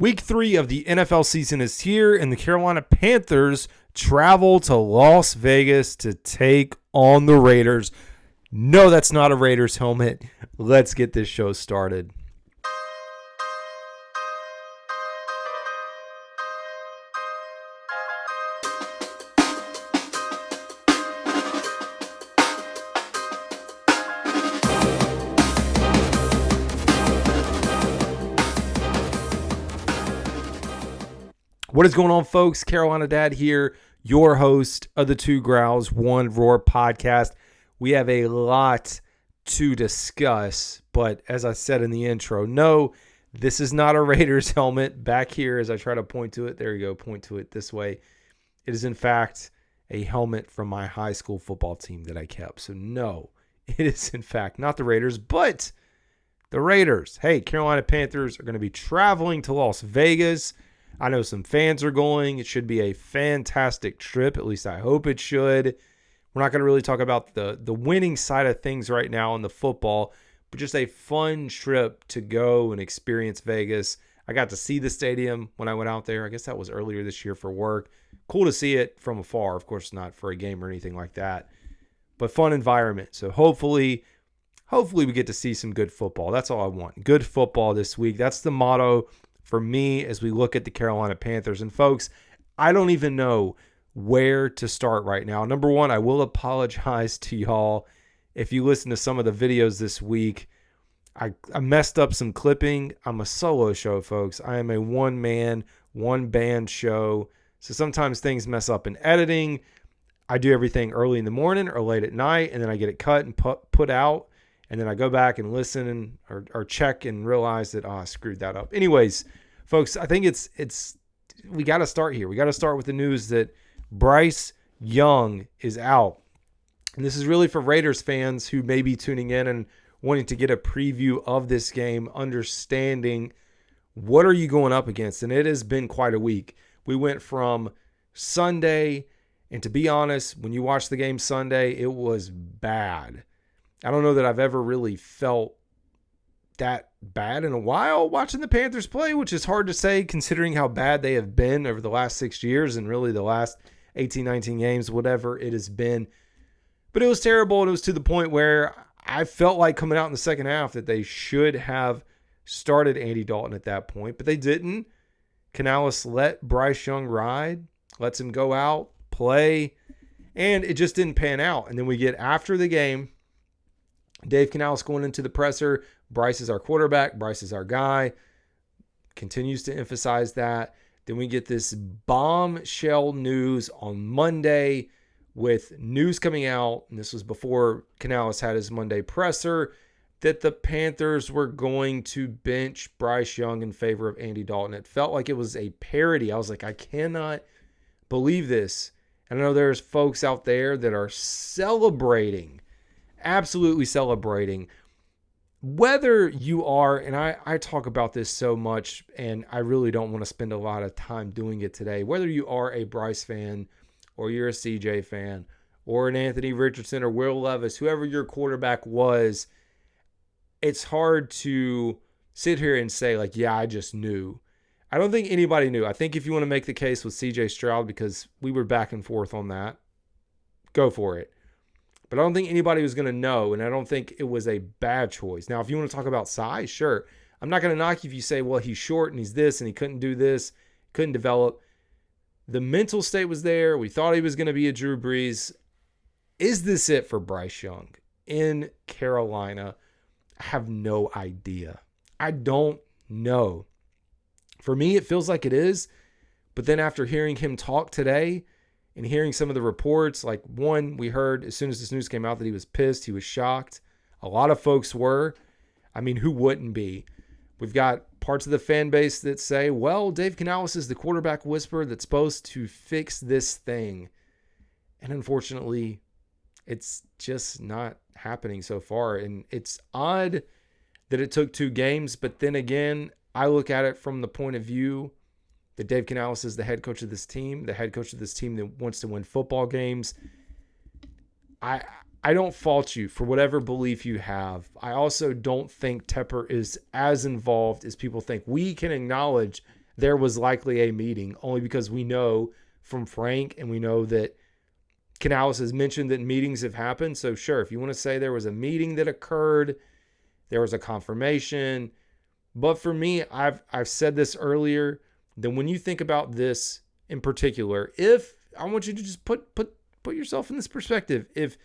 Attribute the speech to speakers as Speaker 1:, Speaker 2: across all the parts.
Speaker 1: Week 3 of the NFL season is here, and the Carolina Panthers travel to Las Vegas to take on the Raiders. No, that's not a Raiders helmet. Let's get this show started. What is going on, folks? Carolina Dad here, your host of the Growls One Roar podcast. We have a lot to discuss, but as I said in the intro, no, this is not a Raiders helmet. Back here, as I try to point to it, there you go, point to it this way. It is, in fact, a helmet from my high school football team that I kept. So, no, it is, in fact, not the Raiders, but the Raiders. Hey, Carolina Panthers are going to be traveling to Las Vegas. I know some fans are going. It should be a fantastic trip. At least I hope it should. We're not going to really talk about the winning side of things right now in the football, but just a fun trip to go and experience Vegas. I got to see the stadium when I went out there. I guess that was earlier this year for work. Cool to see it from afar. Of course, not for a game or anything like that, but fun environment. So hopefully we get to see some good football. That's all I want. Good football this week. That's the motto for me as we look at the Carolina Panthers. And folks, I don't even know where to start right now. Number one, I will apologize to y'all if you listen to some of the videos this week. I messed up some clipping. I'm a solo show, folks. I am a one-man, one-band show. So sometimes things mess up in editing. I do everything early in the morning or late at night, and then I get it cut and put out. And then I go back and listen or check and realize that, I screwed that up. Anyways, folks, I think we got to start here. We got to start with the news that Bryce Young is out. And this is really for Raiders fans who may be tuning in and wanting to get a preview of this game, understanding what are you going up against. And it has been quite a week. We went from Sunday, and to be honest, when you watch the game Sunday, it was bad. I don't know that I've ever really felt that bad in a while watching the Panthers play, which is hard to say considering how bad they have been over the last 6 years and really the last 18, 19 games, whatever it has been. But it was terrible, and it was to the point where I felt like coming out in the second half that they should have started Andy Dalton at that point, but they didn't. Canales let Bryce Young ride, lets him go out, play, and it just didn't pan out. And then we get after the game, Dave Canales going into the presser. Bryce is our quarterback. Bryce is our guy. Continues to emphasize that. Then we get this bombshell news on Monday with news coming out, and this was before Canales had his Monday presser, that the Panthers were going to bench Bryce Young in favor of Andy Dalton. It felt like it was a parody. I was like, I cannot believe this. And I know there's folks out there that are celebrating, absolutely celebrating. Whether you are, and I talk about this so much, and I really don't want to spend a lot of time doing it today, whether you are a Bryce fan or you're a CJ fan or an Anthony Richardson or Will Levis, whoever your quarterback was, it's hard to sit here and say, like, yeah, I just knew. I don't think anybody knew. I think if you want to make the case with CJ Stroud, because we were back and forth on that, go for it. But I don't think anybody was going to know, and I don't think it was a bad choice. Now, if you want to talk about size, sure. I'm not going to knock you if you say, well, he's short and he's this and he couldn't do this, couldn't develop. The mental state was there. We thought he was going to be a Drew Brees. Is this it for Bryce Young in Carolina? I have no idea. I don't know. For me, it feels like it is. But then after hearing him talk today, and hearing some of the reports, like one, we heard as soon as this news came out that he was pissed, he was shocked. A lot of folks were. I mean, who wouldn't be? We've got parts of the fan base that say, well, Dave Canales is the quarterback whisperer that's supposed to fix this thing. And unfortunately, it's just not happening so far. And it's odd that it took 2 games, but then again, I look at it from the point of view that Dave Canales is the head coach of this team, the head coach of this team that wants to win football games. I don't fault you for whatever belief you have. I also don't think Tepper is as involved as people think. We can acknowledge there was likely a meeting, only because we know from Frank and we know that Canales has mentioned that meetings have happened. So sure, if you want to say there was a meeting that occurred, there was a confirmation. But for me, I've said this earlier, that when you think about this in particular, if I want you to just put yourself in this perspective, if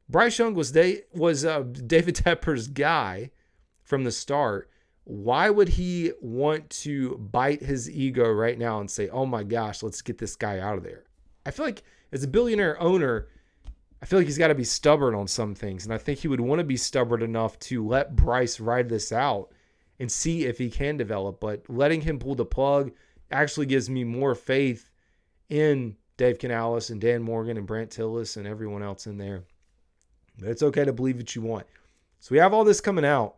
Speaker 1: Bryce Young was David Tepper's guy from the start, why would he want to bite his ego right now and say, oh my gosh, let's get this guy out of there? I feel like as a billionaire owner, I feel like he's got to be stubborn on some things. And I think he would want to be stubborn enough to let Bryce ride this out and see if he can develop. But letting him pull the plug actually gives me more faith in Dave Canales and Dan Morgan and Brant Tillis and everyone else in there. But it's okay to believe what you want. So we have all this coming out.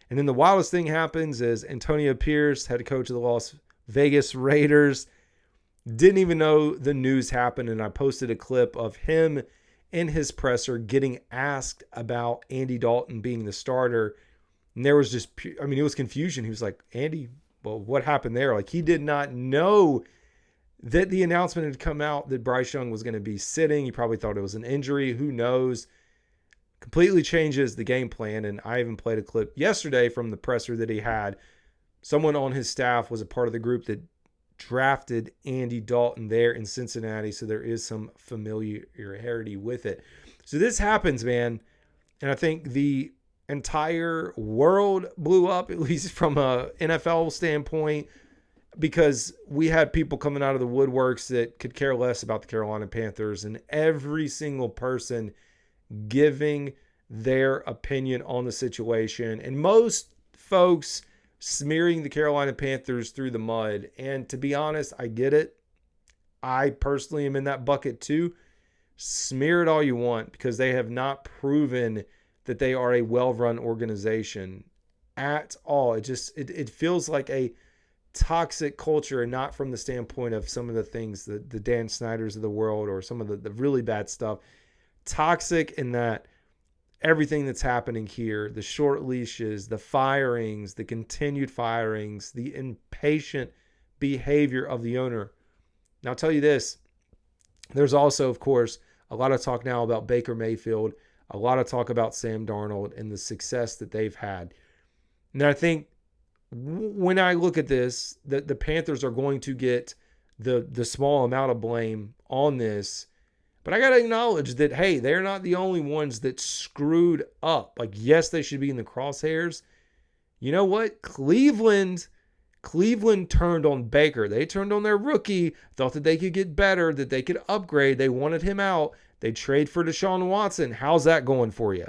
Speaker 1: And then the wildest thing happens is Antonio Pierce, head coach of the Las Vegas Raiders, didn't even know the news happened. And I posted a clip of him in his presser getting asked about Andy Dalton being the starter. And there was just, it was confusion. He was like, Andy, well, what happened there? Like, he did not know that the announcement had come out that Bryce Young was going to be sitting. He probably thought it was an injury. Who knows? Completely changes the game plan. And I even played a clip yesterday from the presser that he had. Someone on his staff was a part of the group that drafted Andy Dalton there in Cincinnati. So there is some familiarity with it. So this happens, man. And I think the entire world blew up, at least from a NFL standpoint, because we had people coming out of the woodworks that could care less about the Carolina Panthers, and every single person giving their opinion on the situation, and most folks smearing the Carolina Panthers through the mud. And to be honest, I get it. I personally am in that bucket too. Smear it all you want, because they have not proven that they are a well-run organization at all. It feels like a toxic culture, and not from the standpoint of some of the things, the Dan Snyders of the world or some of the really bad stuff. Toxic in that everything that's happening here, the short leashes, the firings, the continued firings, the impatient behavior of the owner. Now, I'll tell you this. There's also, of course, a lot of talk now about Baker Mayfield, a lot of talk about Sam Darnold and the success that they've had. And I think when I look at this, the Panthers are going to get the small amount of blame on this. But I got to acknowledge that, hey, they're not the only ones that screwed up. Like, yes, they should be in the crosshairs. You know what? Cleveland turned on Baker. They turned on their rookie, thought that they could get better, that they could upgrade. They wanted him out. They trade for Deshaun Watson. How's that going for you?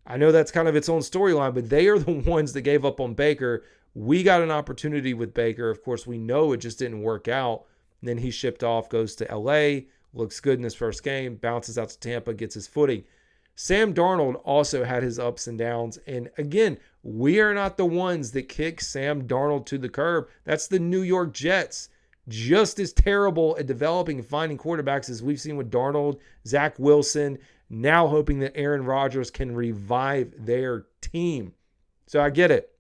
Speaker 1: I know that's kind of its own storyline, but they are the ones that gave up on Baker. We got an opportunity with Baker. Of course, we know it just didn't work out. And then he shipped off, goes to LA, looks good in his first game, bounces out to Tampa, gets his footing. Sam Darnold also had his ups and downs. And again, we are not the ones that kick Sam Darnold to the curb. That's the New York Jets. Just as terrible at developing and finding quarterbacks as we've seen with Darnold, Zach Wilson, now hoping that Aaron Rodgers can revive their team. So I get it.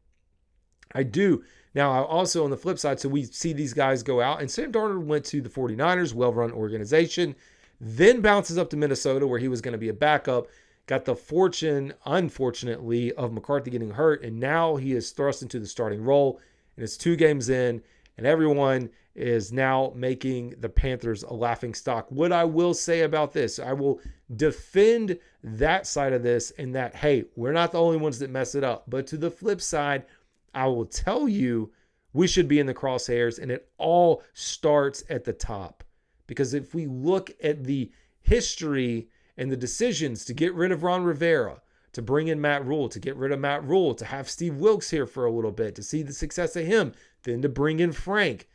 Speaker 1: I do. Now, also on the flip side, so we see these guys go out, and Sam Darnold went to the 49ers, well-run organization, then bounces up to Minnesota where he was going to be a backup, got the fortune, unfortunately, of McCarthy getting hurt, and now he is thrust into the starting role, and it's 2 games in, and everyone is now making the Panthers a laughingstock. What I will say about this, I will defend that side of this in that, hey, we're not the only ones that mess it up. But to the flip side, I will tell you we should be in the crosshairs, and it all starts at the top. Because if we look at the history and the decisions to get rid of Ron Rivera, to bring in Matt Rule, to get rid of Matt Rule, to have Steve Wilkes here for a little bit, to see the success of him, then to bring in Frank,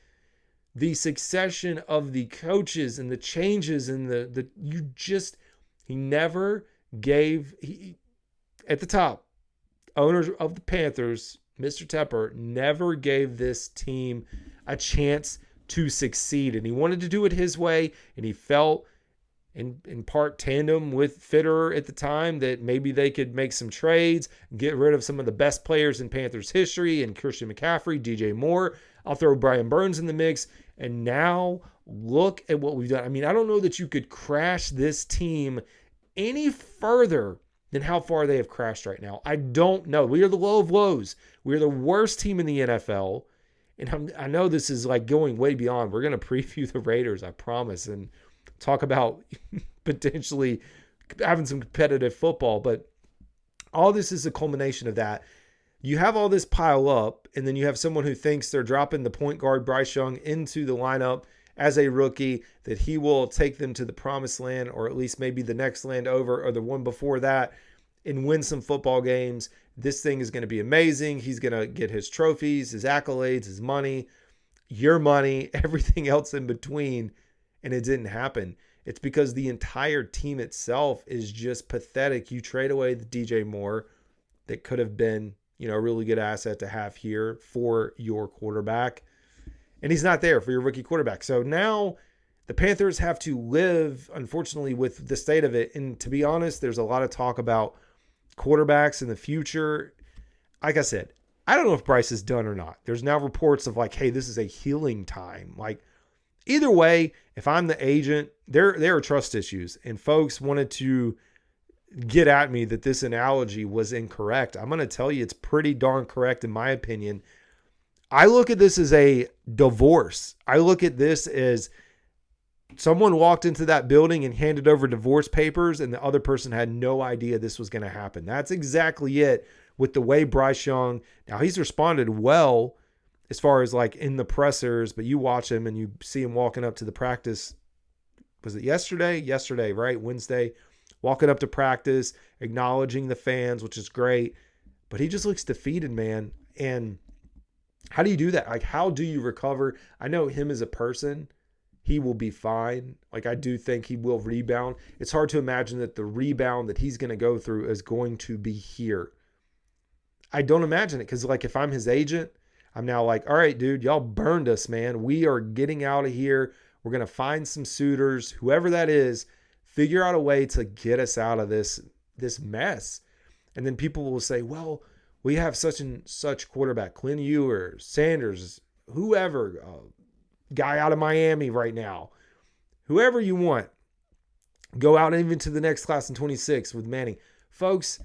Speaker 1: the succession of the coaches and the changes and he never gave, at the top, owners of the Panthers, Mr. Tepper, never gave this team a chance to succeed. And he wanted to do it his way, and he felt in part tandem with Fitterer at the time that maybe they could make some trades, get rid of some of the best players in Panthers history, and Christian McCaffrey, DJ Moore. I'll throw Brian Burns in the mix. And now look at what we've done. I mean, I don't know that you could crash this team any further than how far they have crashed right now. I don't know. We are the low of lows. We are the worst team in the NFL. And I know this is like going way beyond. We're going to preview the Raiders, I promise, and talk about potentially having some competitive football. But all this is a culmination of that. You have all this pile up, and then you have someone who thinks they're dropping the point guard Bryce Young into the lineup as a rookie, that he will take them to the promised land, or at least maybe the next land over or the one before that, and win some football games. This thing is going to be amazing. He's going to get his trophies, his accolades, his money, your money, everything else in between. And it didn't happen. It's because the entire team itself is just pathetic. You trade away the DJ Moore that could have been, a really good asset to have here for your quarterback. And he's not there for your rookie quarterback. So now the Panthers have to live, unfortunately, with the state of it. And to be honest, there's a lot of talk about quarterbacks in the future. Like I said, I don't know if Bryce is done or not. There's now reports of like, hey, this is a healing time. Like, either way, if I'm the agent, there are trust issues. And folks wanted to get at me that this analogy was incorrect. I'm going to tell you it's pretty darn correct in my opinion. I look at this as a divorce. I look at this as someone walked into that building and handed over divorce papers, and the other person had no idea this was going to happen. That's exactly it with the way Bryce Young, now he's responded well as far as like in the pressers, but you watch him and you see him walking up to the practice. Was it yesterday? Yesterday, right? Wednesday, walking up to practice, acknowledging the fans, which is great, but he just looks defeated, man. And how do you do that? Like, how do you recover? I know him as a person, he will be fine. Like, I do think he will rebound. It's hard to imagine that the rebound that he's going to go through is going to be here. I don't imagine it because, like, if I'm his agent, I'm now like, all right, dude, y'all burned us, man. We are getting out of here. We're going to find some suitors, whoever that is, figure out a way to get us out of this mess. And then people will say, well, we have such and such quarterback, Quinn Ewers, Sanders, whoever, guy out of Miami right now, whoever you want, go out even to the next class in 26 with Manning. Folks,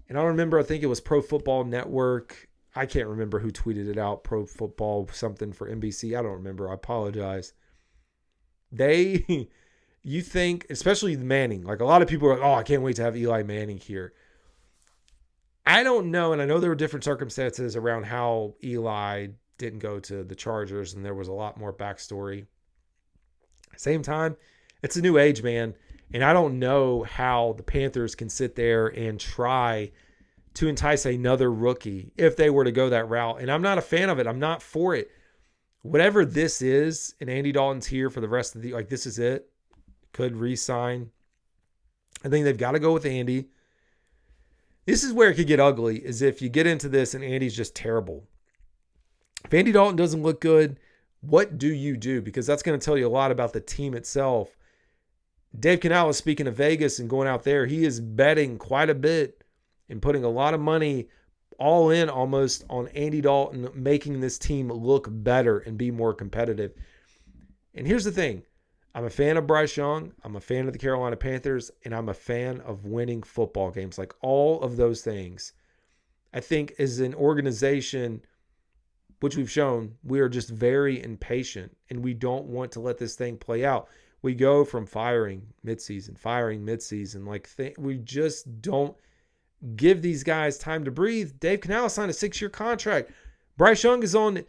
Speaker 1: and I remember, I think it was Pro Football Network. I can't remember who tweeted it out, Pro Football something for NBC. I don't remember. I apologize. You think, especially Manning, like a lot of people are like, oh, I can't wait to have Eli Manning here. I don't know, and I know there were different circumstances around how Eli didn't go to the Chargers, and there was a lot more backstory. Same time, it's a new age, man, and I don't know how the Panthers can sit there and try to entice another rookie if they were to go that route, and I'm not a fan of it. I'm not for it. Whatever this is, and Andy Dalton's here for the rest of the, like, this is it. Could re-sign. I think they've got to go with Andy. This is where it could get ugly, is if you get into this and Andy's just terrible. If Andy Dalton doesn't look good, what do you do? Because that's going to tell you a lot about the team itself. Dave Canales, speaking of Vegas and going out there, he is betting quite a bit and putting a lot of money all in almost on Andy Dalton making this team look better and be more competitive. And here's the thing. I'm a fan of Bryce Young. I'm a fan of the Carolina Panthers, and I'm a fan of winning football games. Like, all of those things, I think as an organization, which we've shown, we are just very impatient, and we don't want to let this thing play out. We go from firing midseason. Like, we just don't give these guys time to breathe. Dave Canales signed a 6-year contract. Bryce Young is on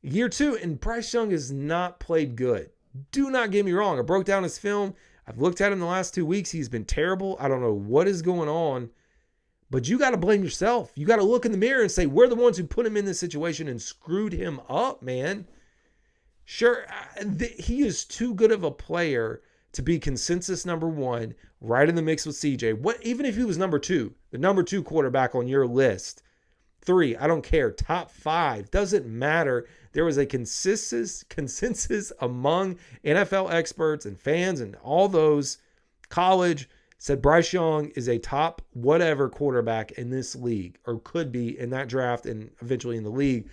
Speaker 1: year 2, and Bryce Young has not played good. Do not get me wrong. I broke down his film. I've looked at him the last 2 weeks. He's been terrible. I don't know what is going on, but you got to blame yourself. You got to look in the mirror and say, we're the ones who put him in this situation and screwed him up, man. Sure, he is too good of a player to be consensus number 1, right in the mix with CJ. Even if he was number 2, the number 2 quarterback on your list, 3, I don't care, top 5, doesn't matter. There was a consensus among NFL experts and fans and all those, college, said Bryce Young is a top whatever quarterback in this league, or could be in that draft and eventually in the league.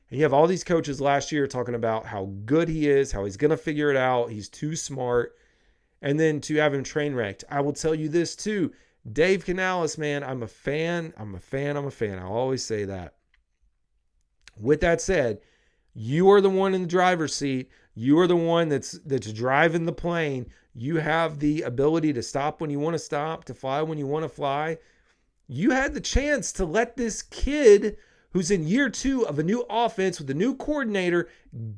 Speaker 1: And you have all these coaches last year talking about how good he is, how he's going to figure it out. He's too smart. And then to have him train wrecked. I will tell you this too. Dave Canales, man, I'm a fan. I'll always say that. With that said, you are the one in the driver's seat. You are the one that's driving the plane. You have the ability to stop when you want to stop, to fly when you want to fly. You had the chance to let this kid who's in year 2 of a new offense with a new coordinator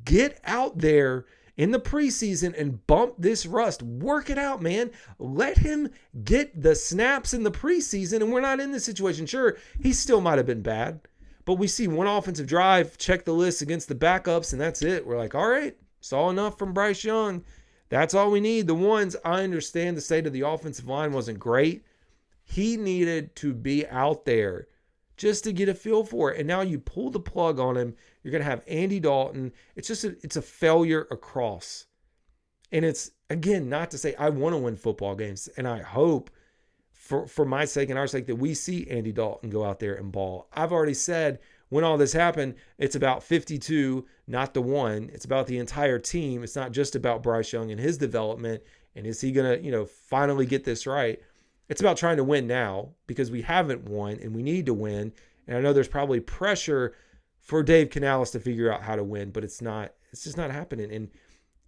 Speaker 1: get out there in the preseason and bump this rust. Work it out, man. Let him get the snaps in the preseason, and we're not in this situation. Sure, he still might have been bad, but we see one offensive drive, check the list against the backups, and that's it. We're like, all right, saw enough from Bryce Young. That's all we need. The ones, I understand the state of the offensive line wasn't great. He needed to be out there just to get a feel for it. And now you pull the plug on him. You're going to have Andy Dalton. It's a failure across. And it's, again, not to say I want to win football games. And I hope for my sake and our sake that we see Andy Dalton go out there and ball. I've already said when all this happened, it's about 52, not the one. It's about the entire team. It's not just about Bryce Young and his development. And is he going to, finally get this right? It's about trying to win now because we haven't won and we need to win. And I know there's probably pressure for Dave Canales to figure out how to win, but it's just not happening. And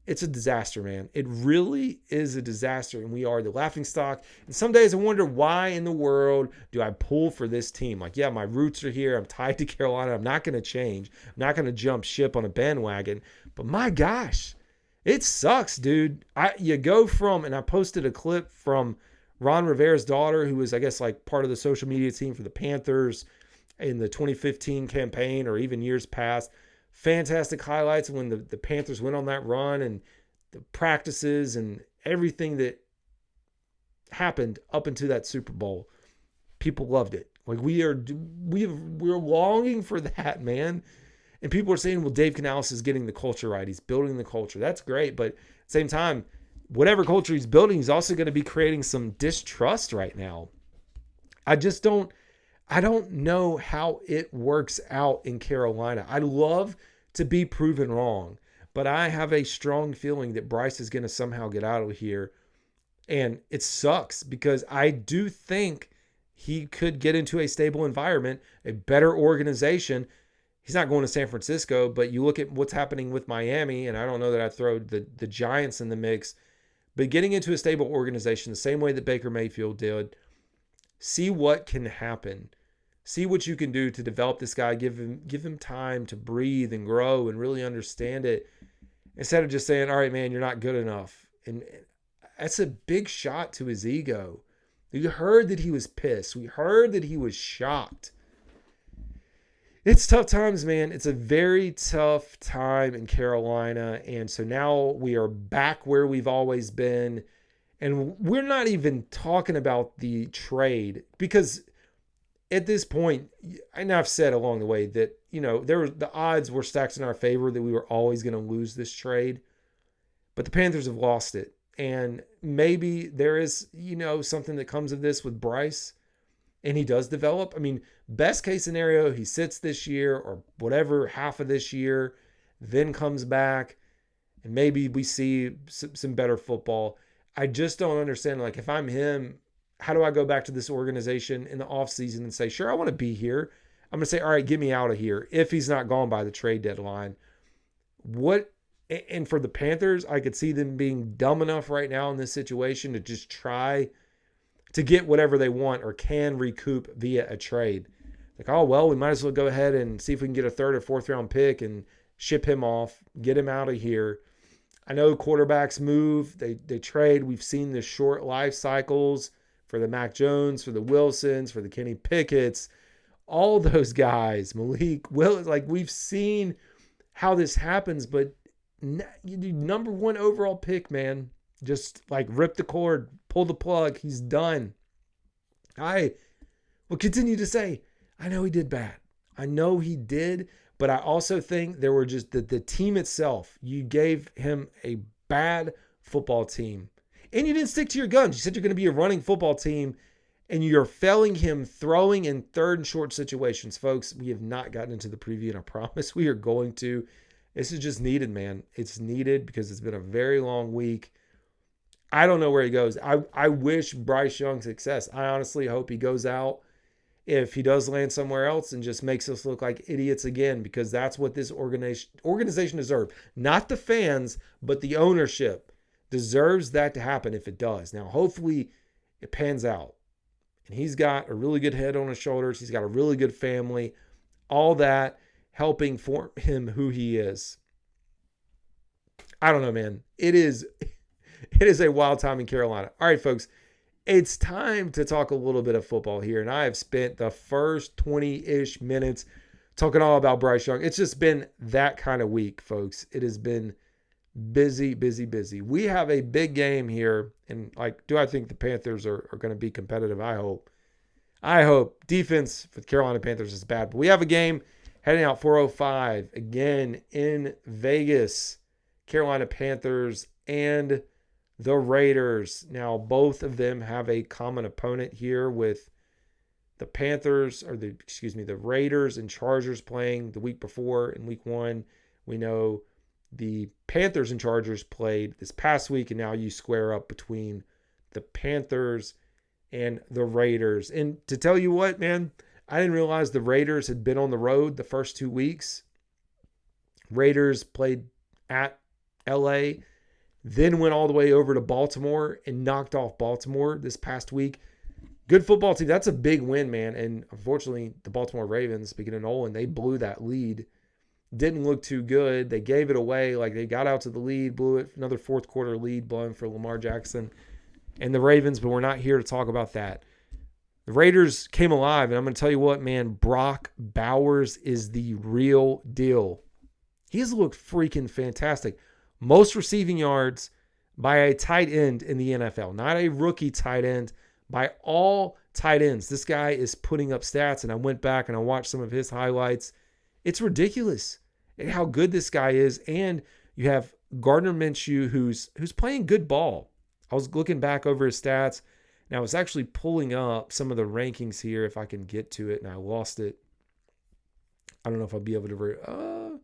Speaker 1: it's a disaster, man. It really is a disaster. And we are the laughingstock. And some days I wonder why in the world do I pull for this team? Like, yeah, my roots are here. I'm tied to Carolina. I'm not going to change. I'm not going to jump ship on a bandwagon. But my gosh, it sucks, dude. You go from, and I posted a clip from Ron Rivera's daughter, who was, I guess, like part of the social media team for the Panthers in the 2015 campaign or even years past. Fantastic highlights when the Panthers went on that run and the practices and everything that happened up into that Super Bowl. People loved it. Like we're longing for that, man. And people are saying, well, Dave Canales is getting the culture right. He's building the culture. That's great. But at the same time, whatever culture he's building, he's also going to be creating some distrust right now. I don't know how it works out in Carolina. I'd love to be proven wrong, but I have a strong feeling that Bryce is going to somehow get out of here. And it sucks because I do think he could get into a stable environment, a better organization. He's not going to San Francisco, but you look at what's happening with Miami, and I don't know that I'd throw the Giants in the mix, but getting into a stable organization the same way that Baker Mayfield did, see what can happen. See what you can do to develop this guy, give him time to breathe and grow and really understand it, instead of just saying, all right, man, you're not good enough. And that's a big shot to his ego. We heard that he was pissed. We heard that he was shocked. It's tough times, man. It's a very tough time in Carolina. And so now we are back where we've always been. And we're not even talking about the trade because at this point, and I've said along the way that, the odds were stacked in our favor that we were always going to lose this trade. But the Panthers have lost it. And maybe there is, something that comes of this with Bryce and he does develop. I mean, best case scenario, he sits this year or whatever, half of this year, then comes back and maybe we see some better football. I just don't understand. Like, if I'm him, how do I go back to this organization in the offseason and say, sure, I want to be here. I'm going to say, all right, get me out of here if he's not gone by the trade deadline. And for the Panthers, I could see them being dumb enough right now in this situation to just try to get whatever they want or can recoup via a trade. Like, oh, well, we might as well go ahead and see if we can get a 3rd or 4th round pick and ship him off, get him out of here. I know quarterbacks move, they trade. We've seen the short life cycles for the Mac Jones, for the Wilsons, for the Kenny Pickett's, all those guys, Malik Willis. Like, we've seen how this happens, but you do number 1 overall pick, man. Just like rip the cord, pull the plug. He's done. I will continue to say, I know he did bad. I know he did, but I also think there were just the team itself. You gave him a bad football team. And you didn't stick to your guns. You said you're going to be a running football team. and you're failing him throwing in third and short situations. Folks, we have not gotten into the preview, and I promise we are going to. This is just needed, man. It's needed because it's been a very long week. I don't know where he goes. I wish Bryce Young success. I honestly hope he goes out, if he does land somewhere else, and just makes us look like idiots again, because that's what this organization deserves. Not the fans, but the ownership deserves that to happen if it does. Now, hopefully it pans out. And he's got a really good head on his shoulders. He's got a really good family. All that helping form him who he is. I don't know, man. It is a wild time in Carolina. All right, folks. It's time to talk a little bit of football here. And I have spent the first 20-ish minutes talking all about Bryce Young. It's just been that kind of week, folks. It has been busy, busy, busy. We have a big game here. And do I think the Panthers are going to be competitive? I hope. Defense for the Carolina Panthers is bad. But we have a game heading out 4:05 again in Vegas. Carolina Panthers and the Raiders. Now, both of them have a common opponent here, with the Raiders and Chargers playing the week before in week 1. We know the Panthers and Chargers played this past week, and now you square up between the Panthers and the Raiders. And to tell you what, man, I didn't realize the Raiders had been on the road the first 2 weeks. Raiders played at LA, then went all the way over to Baltimore and knocked off Baltimore this past week. Good football team. That's a big win, man. And unfortunately, the Baltimore Ravens, speaking of Nolan, they blew that lead. Didn't look too good. They gave it away. They got out to the lead, blew it. Another fourth quarter lead blown for Lamar Jackson and the Ravens, but we're not here to talk about that. The Raiders came alive, and I'm going to tell you what, man, Brock Bowers is the real deal. He's looked freaking fantastic. Most receiving yards by a tight end in the NFL. Not a rookie tight end, by all tight ends. This guy is putting up stats, and I went back and I watched some of his highlights. It's ridiculous how good this guy is. And you have Gardner Minshew, who's playing good ball. I was looking back over his stats, and I was actually pulling up some of the rankings here if I can get to it, and I lost it. I don't know if I'll be able to.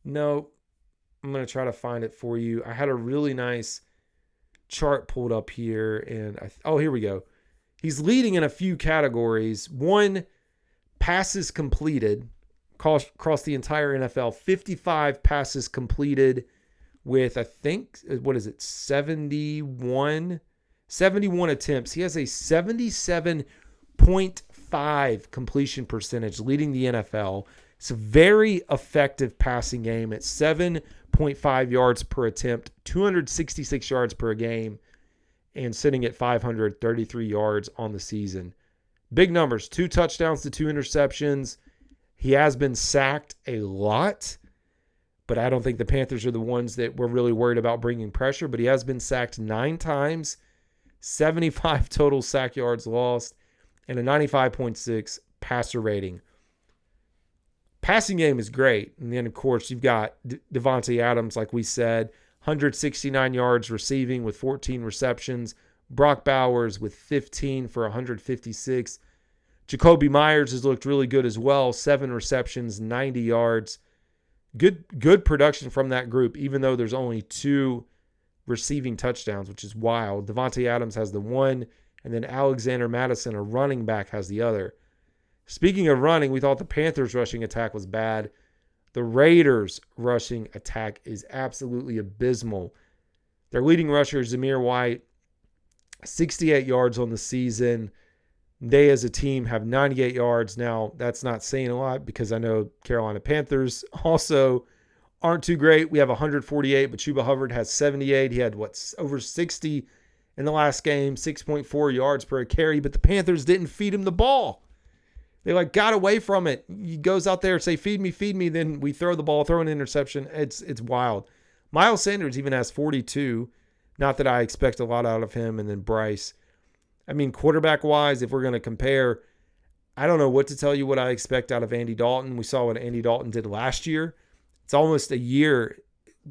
Speaker 1: No, I'm going to try to find it for you. I had a really nice chart pulled up here, and here we go. He's leading in a few categories. One, passes completed across the entire NFL. 55 passes completed with, 71 attempts. He has a 77.5 completion percentage, leading the NFL. It's a very effective passing game at 7.5 yards per attempt, 266 yards per game, and sitting at 533 yards on the season. Big numbers, 2 touchdowns to 2 interceptions. He has been sacked a lot, but I don't think the Panthers are the ones that we're really worried about bringing pressure. But he has been sacked 9 times, 75 total sack yards lost, and a 95.6 passer rating. Passing game is great. And then, of course, you've got Devontae Adams, like we said, 169 yards receiving with 14 receptions. Brock Bowers with 15 for 156. Jacoby Myers has looked really good as well. 7 receptions, 90 yards. Good production from that group, even though there's only 2 receiving touchdowns, which is wild. Devontae Adams has the 1, and then Alexander Madison, a running back, has the other. Speaking of running, we thought the Panthers' rushing attack was bad. The Raiders' rushing attack is absolutely abysmal. Their leading rusher, Zamir White, 68 yards on the season. They, as a team, have 98 yards. Now, that's not saying a lot because I know Carolina Panthers also aren't too great. We have 148, but Chuba Hubbard has 78. He had, over 60 in the last game, 6.4 yards per carry, but the Panthers didn't feed him the ball. They got away from it. He goes out there and say, feed me. Then we throw the ball, throw an interception. It's wild. Miles Sanders even has 42. Not that I expect a lot out of him. And then Bryce. Quarterback-wise, if we're going to compare, I don't know what to tell you what I expect out of Andy Dalton. We saw what Andy Dalton did last year. It's almost a year,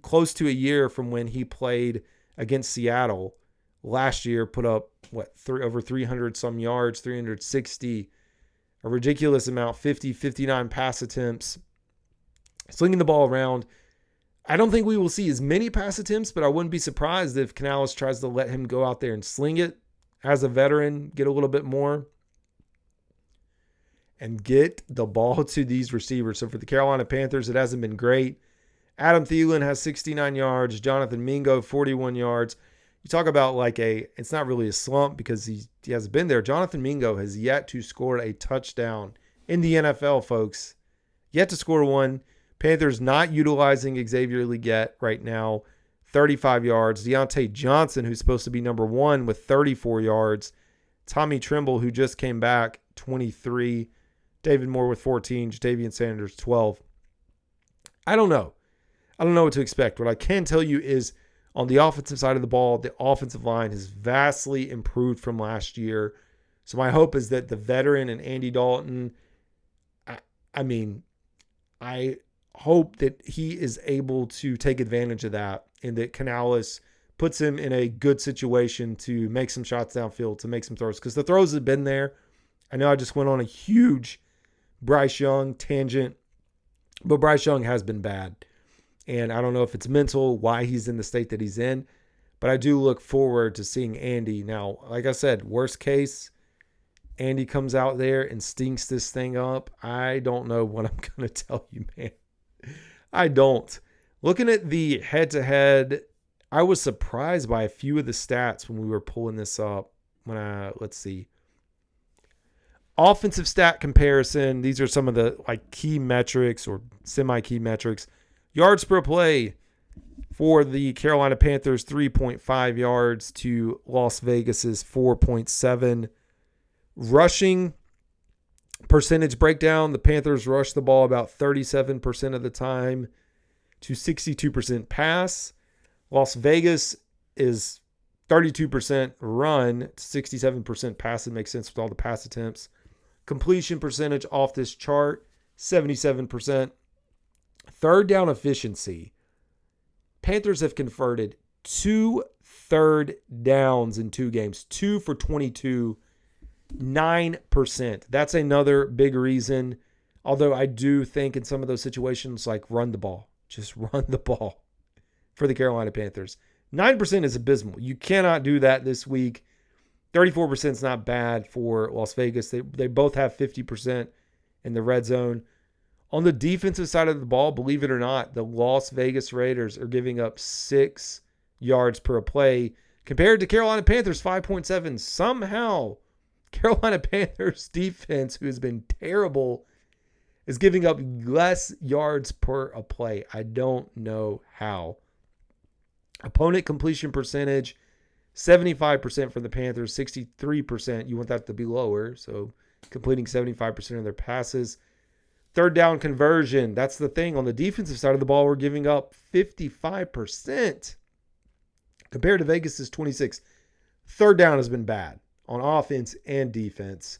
Speaker 1: close to a year from when he played against Seattle last year put up, over 300 some yards, 360, a ridiculous amount, 50, 59 pass attempts, slinging the ball around. I don't think we will see as many pass attempts, but I wouldn't be surprised if Canales tries to let him go out there and sling it as a veteran, get a little bit more, and get the ball to these receivers. So for the Carolina Panthers, it hasn't been great. Adam Thielen has 69 yards. Jonathan Mingo, 41 yards. You talk about it's not really a slump because he hasn't been there. Jonathan Mingo has yet to score a touchdown in the NFL, folks. Yet to score one. Panthers not utilizing Xavier Legette right now, 35 yards. Deontay Johnson, who's supposed to be number one, with 34 yards. Tommy Tremble, who just came back, 23. David Moore with 14. Jatavian Sanders, 12. I don't know what to expect. What I can tell you is on the offensive side of the ball, the offensive line has vastly improved from last year. So my hope is that the veteran and Andy Dalton, I hope that he is able to take advantage of that and that Canales puts him in a good situation to make some shots downfield, to make some throws. Because the throws have been there. I know I just went on a huge Bryce Young tangent, but Bryce Young has been bad. And I don't know if it's mental, why he's in the state that he's in, but I do look forward to seeing Andy. Now, like I said, worst case, Andy comes out there and stinks this thing up. I don't know what I'm going to tell you, man. I don't. Looking at the head-to-head, I was surprised by a few of the stats when we were pulling this up. Let's see. Offensive stat comparison. These are some of the key metrics or semi-key metrics. Yards per play for the Carolina Panthers, 3.5 yards to Las Vegas's 4.7. Rushing percentage breakdown, the Panthers rush the ball about 37% of the time to 62% pass. Las Vegas is 32% run to 67% pass. It makes sense with all the pass attempts. Completion percentage off this chart, 77%. Third down efficiency. Panthers have converted 2 third downs in 2 games. 2 for 22, 9%. That's another big reason. Although I do think in some of those situations, run the ball. Just run the ball for the Carolina Panthers. 9% is abysmal. You cannot do that this week. 34% is not bad for Las Vegas. They both have 50% in the red zone. On the defensive side of the ball, believe it or not, the Las Vegas Raiders are giving up 6 yards per play compared to Carolina Panthers 5.7. Somehow, Carolina Panthers defense, who has been terrible, is giving up less yards per a play. I don't know how. Opponent completion percentage, 75% for the Panthers, 63%. You want that to be lower, so completing 75% of their passes. Third down conversion, that's the thing. On the defensive side of the ball, we're giving up 55% compared to Vegas's 26%. Third down has been bad on offense and defense.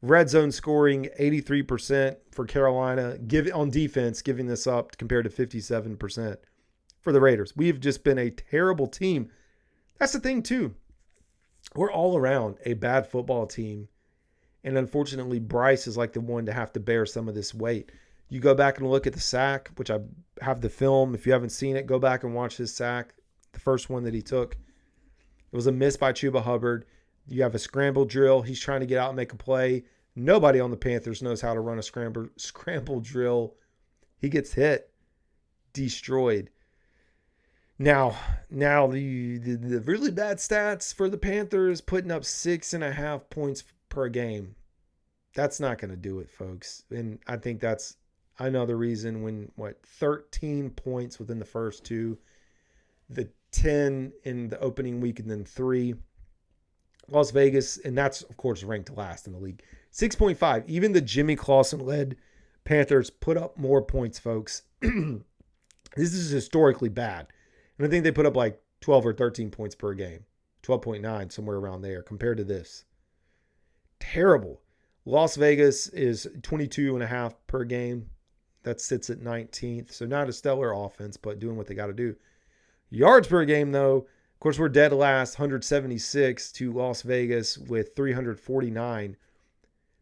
Speaker 1: Red zone scoring, 83% for Carolina. On defense, giving this up compared to 57% for the Raiders. We've just been a terrible team. That's the thing, too. We're all around a bad football team. And unfortunately, Bryce is the one to have to bear some of this weight. You go back and look at the sack, which I have the film. If you haven't seen it, go back and watch his sack. The first one that he took. It was a miss by Chuba Hubbard. You have a scramble drill. He's trying to get out and make a play. Nobody on the Panthers knows how to run a scramble drill. He gets hit, destroyed. Now the really bad stats for the Panthers, putting up 6.5 points per game. That's not going to do it, folks. And I think that's another reason when 13 points within the first 2, the 10 in the opening week, and then 3. Las Vegas, and that's, of course, ranked last in the league. 6.5. Even the Jimmy Clausen-led Panthers put up more points, folks. This is historically bad. And I think they put up 12 or 13 points per game. 12.9, somewhere around there, compared to this. Terrible. Las Vegas is 22.5 per game. That sits at 19th. So not a stellar offense, but doing what they got to do. Yards per game, though, Of course, we're dead last, 176 to Las Vegas with 349.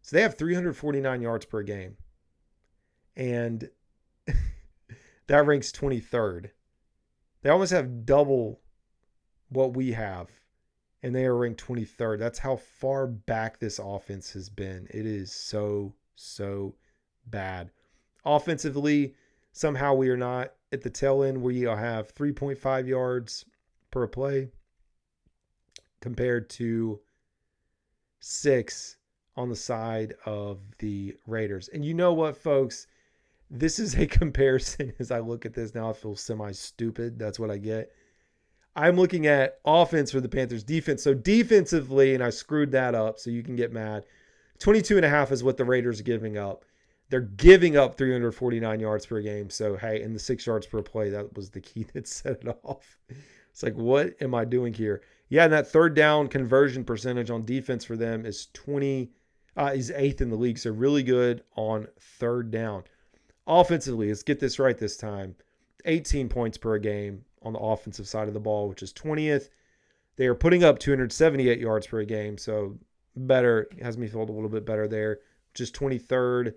Speaker 1: So they have 349 yards per game. And that ranks 23rd. They almost have double what we have. And they are ranked 23rd. That's how far back this offense has been. It is so bad. Offensively, somehow we are not at the tail end where you have 3.5 yards per play compared to 6 on the side of the Raiders. And you know what, folks? This is a comparison. As I look at this now, I feel semi-stupid. That's what I get. I'm looking at offense for the Panthers, defense. So defensively, and I screwed that up so you can get mad, 22.5 is what the Raiders are giving up. They're giving up 349 yards per game. So, hey, and the 6 yards per play, that was the key that set it off. It's like, what am I doing here? Yeah, and that third down conversion percentage on defense for them is 8th in the league. So really good on third down. Offensively, let's get this right this time. 18 points per game on the offensive side of the ball, which is 20th. They are putting up 278 yards per game, so better. Has me feel a little bit better there, which is 23rd.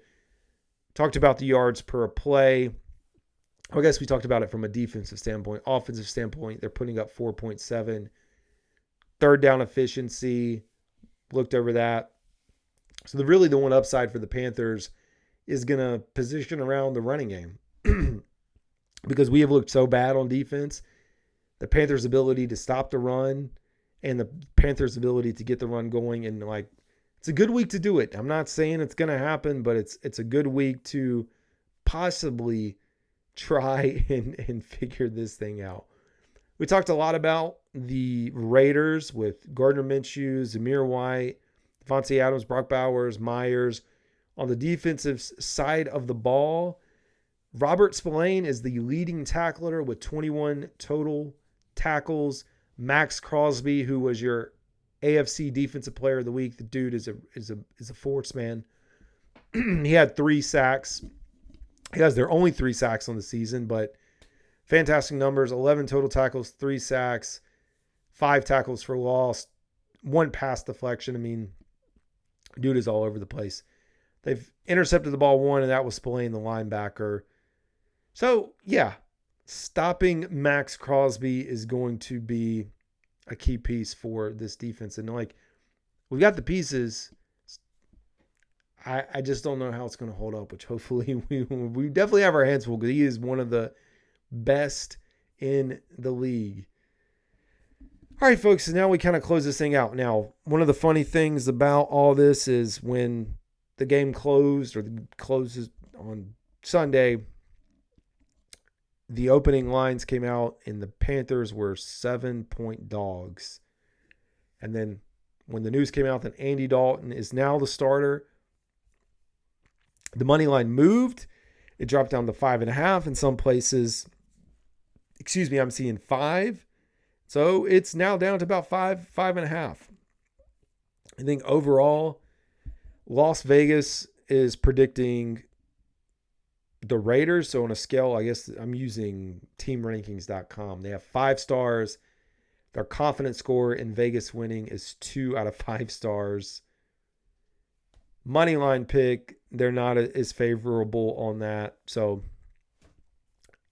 Speaker 1: Talked about the yards per play. I guess we talked about it from a defensive standpoint. Offensive standpoint, they're putting up 4.7. Third down efficiency, looked over that. So really the one upside for the Panthers is going to position around the running game. Because we have looked so bad on defense, the Panthers' ability to stop the run and the Panthers' ability to get the run going, and like, it's a good week to do it. I'm not saying it's going to happen, but it's a good week to possibly try and figure this thing out. We talked a lot about the Raiders with Gardner Minshew, Zamir White, Devontae Adams, Brock Bowers, Myers. On the defensive side of the ball, Robert Spillane is the leading tackler with 21 total tackles. Max Crosby, who was your AFC Defensive Player of the Week, the dude is a force, man. He had 3 sacks. He has their only 3 sacks on the season, but fantastic numbers. 11 total tackles, 3 sacks, 5 tackles for loss, 1 pass deflection. I mean, dude is all over the place. They've intercepted the ball 1, and that was Spillane, the linebacker. So, yeah, stopping Max Crosby is going to be a key piece for this defense. And, like, we've got the pieces. I just don't know how it's going to hold up, which hopefully we definitely have our hands full because he is one of the best in the league. All right, folks, so now we kind of close this thing out. Now, one of the funny things about all this is when the game closed or closes on Sunday, the opening lines came out and the Panthers were 7-point dogs. And then when the news came out that Andy Dalton is now the starter, the money line moved. It dropped down to 5.5 in some places. I'm seeing 5. So it's now down to about 5.5. I think overall, Las Vegas is predicting the Raiders. So on a scale, I guess I'm using teamrankings.com. They have 5 stars. Their confidence score in Vegas winning is 2 out of 5 stars. Moneyline pick, they're not as favorable on that. So,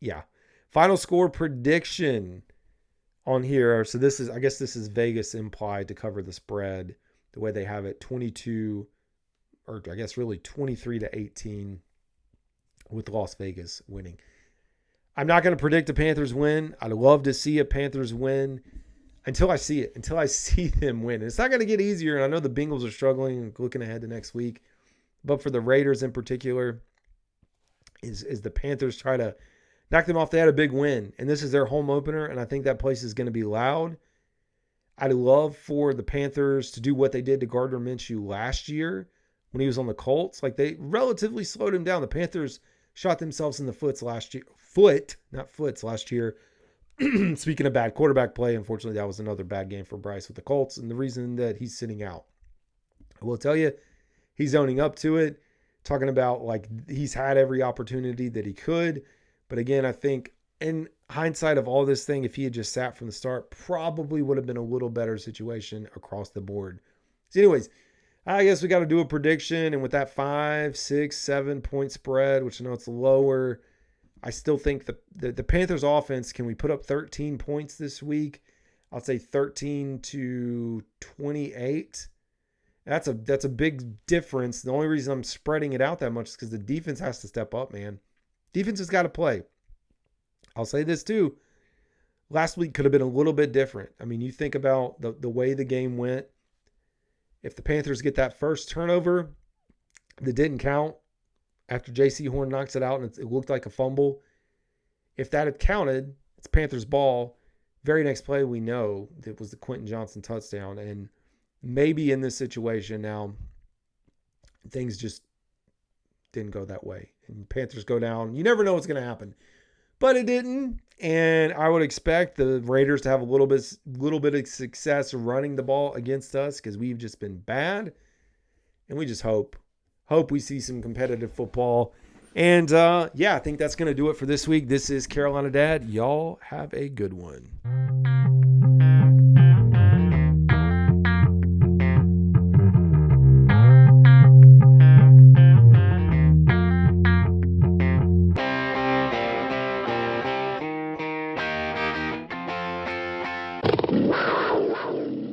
Speaker 1: yeah. Final score prediction on here. So this is Vegas implied to cover the spread the way they have it, 22, or I guess really 23-18 with Las Vegas winning. I'm not going to predict a Panthers win. I'd love to see a Panthers win until I see it, until I see them win. And it's not going to get easier. And I know the Bengals are struggling looking ahead to next week. But for the Raiders in particular, is the Panthers try to knock them off. They had a big win, and this is their home opener, and I think that place is going to be loud. I'd love for the Panthers to do what they did to Gardner Minshew last year when he was on the Colts. Like, they relatively slowed him down. The Panthers shot themselves in the foot last year. Speaking of bad quarterback play, unfortunately, that was another bad game for Bryce with the Colts, and the reason that he's sitting out. I will tell you, he's owning up to it, talking about like he's had every opportunity that he could. But again, I think, and hindsight of all this thing, if he had just sat from the start, probably would have been a little better situation across the board. So anyways, I guess we got to do a prediction. And with that 5, 6, 7 point spread, which I know it's lower, I still think the Panthers offense, can we put up 13 points this week? I'll say 13-28. That's a big difference. The only reason I'm spreading it out that much is because the defense has to step up, man. Defense has got to play. I'll say this too. Last week could have been a little bit different. I mean, you think about the way the game went. If the Panthers get that first turnover that didn't count after J.C. Horn knocks it out and it looked like a fumble, if that had counted, it's Panthers ball. Very next play, we know that was the Quentin Johnson touchdown. And maybe in this situation now, things just didn't go that way. And Panthers go down. You never know what's going to happen. But it didn't. And I would expect the Raiders to have a little bit of success running the ball against us because we've just been bad. And we just hope we see some competitive football. And I think that's going to do it for this week. This is Carolina Dad. Y'all have a good one.